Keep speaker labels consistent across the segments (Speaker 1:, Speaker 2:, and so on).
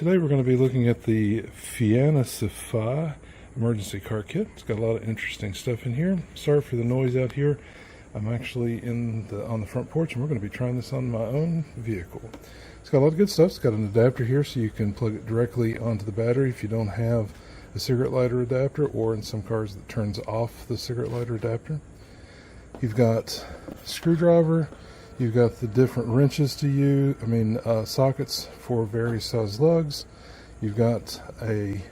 Speaker 1: Today we're going to be looking at the FEANISIFEI emergency car kit. It's got a lot of interesting stuff in here. Sorry for the noise out here. I'm actually on the front porch and we're going to be trying this on my own vehicle. It's got a lot of good stuff. It's got an adapter here so you can plug it directly onto the battery if you don't have a cigarette lighter adapter, or in some cars that turns off the cigarette lighter adapter. You've got a screwdriver. You've got the different wrenches to use, sockets for various size lugs. You've got a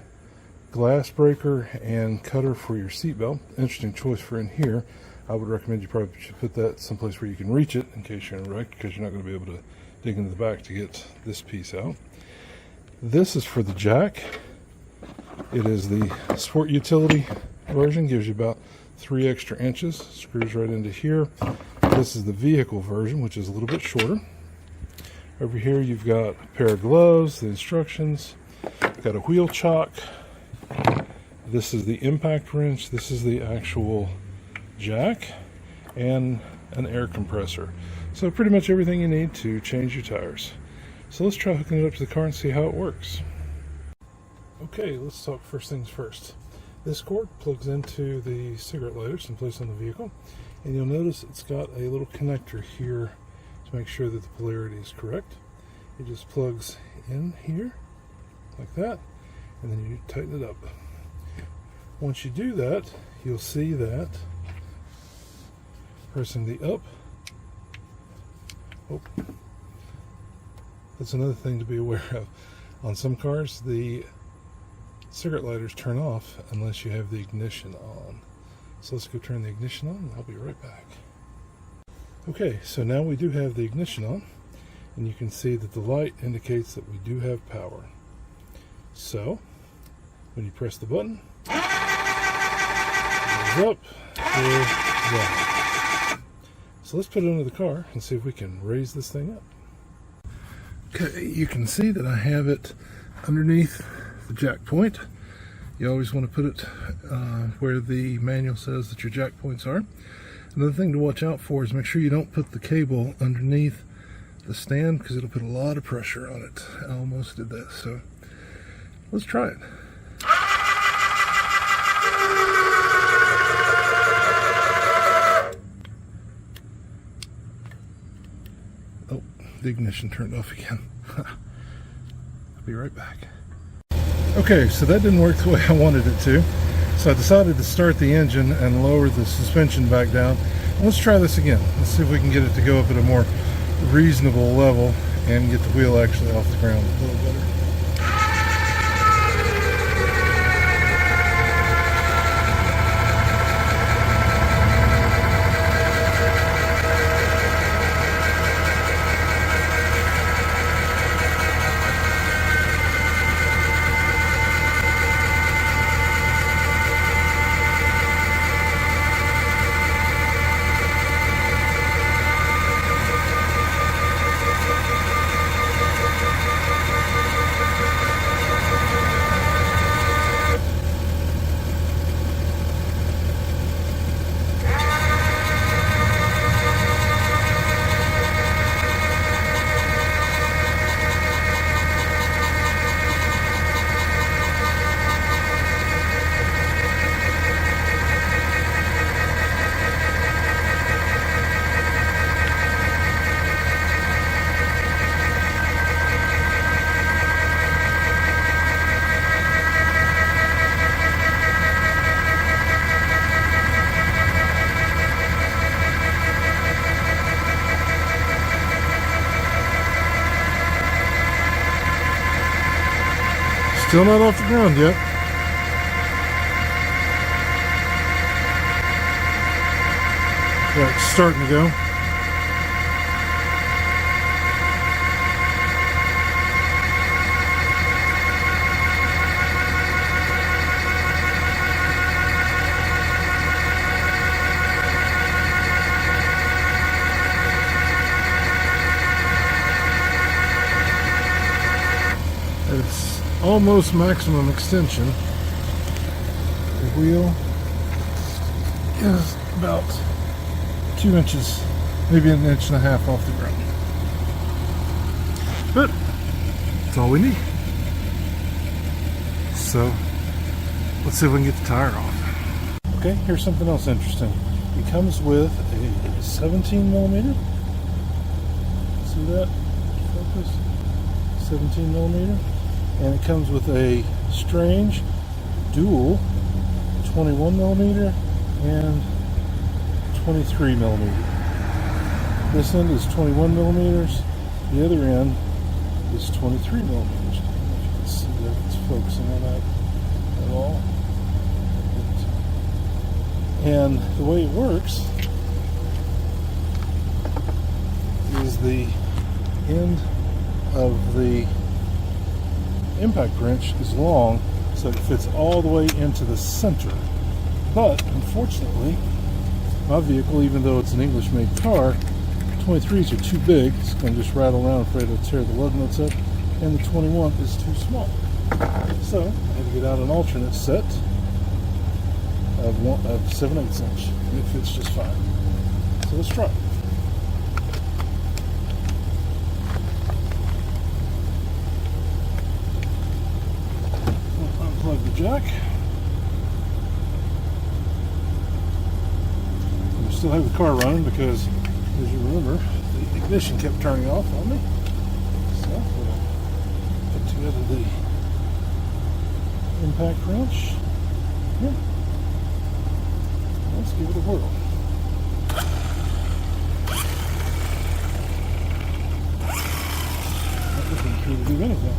Speaker 1: glass breaker and cutter for your seatbelt. Interesting choice for in here. I would recommend you probably should put that someplace where you can reach it in case you're in a wreck, because you're not going to be able to dig into the back to get this piece out. This is for the jack. It is the sport utility version, gives you about 3 extra inches, screws right into here. This is the vehicle version, which is a little bit shorter. Over here you've got a pair of gloves, the instructions, got a wheel chock. This is the impact wrench, this is the actual jack, and an air compressor. So pretty much everything you need to change your tires. So let's try hooking it up to the car and see how it works. Okay, let's talk first things first. This cord plugs into the cigarette lighter someplace on the vehicle, and you'll notice it's got a little connector here to make sure that the polarity is correct. It just plugs in here like that, and then you tighten it up. Once you do that, you'll see that pressing the up, that's another thing to be aware of. On some cars, the cigarette lighters turn off unless you have the ignition on. So let's go turn the ignition on and I'll be right back. Okay, so now we do have the ignition on, and you can see that the light indicates that we do have power. So when you press the button, it goes up or down. So let's put it under the car and see if we can raise this thing up. Okay, you can see that I have it underneath the jack point. You always want to put it where the manual says that your jack points are. Another thing to watch out for is make sure you don't put the cable underneath the stand, because it'll put a lot of pressure on it. I almost did that, so let's try it. Oh, the ignition turned off again. I'll be right back. Okay, so that didn't work the way I wanted it to. So I decided to start the engine and lower the suspension back down. Let's try this again. Let's see if we can get it to go up at a more reasonable level and get the wheel actually off the ground a little better. Still not off the ground yet. Yeah, it's starting to go. It's almost maximum extension. The wheel is about 2 inches, maybe 1.5 inches off the ground. But that's all we need. so let's see if we can get the tire off. Okay, here's something else interesting. It comes with a 17 millimeter. See that? Focus. 17 millimeter. And it comes with a strange dual 21 millimeter and 23 millimeter. This end is 21 millimeters. The other end is 23 millimeters. I don't know if you can see that. It's focusing on that at all. And the way it works is the end of the impact wrench is long, so it fits all the way into the center. But unfortunately, my vehicle, even though it's an English-made car, 23s are too big. It's going to just rattle around, afraid to tear the lug nuts up, and the 21 is too small. So I had to get out an alternate set of 7/8 inch, and it fits just fine. So let's try it. I'll unplug the jack. I still have the car running because, as you remember, the ignition kept turning off on me. So we'll put together the impact wrench. Here. Let's give it a whirl. That doesn't appear to do anything.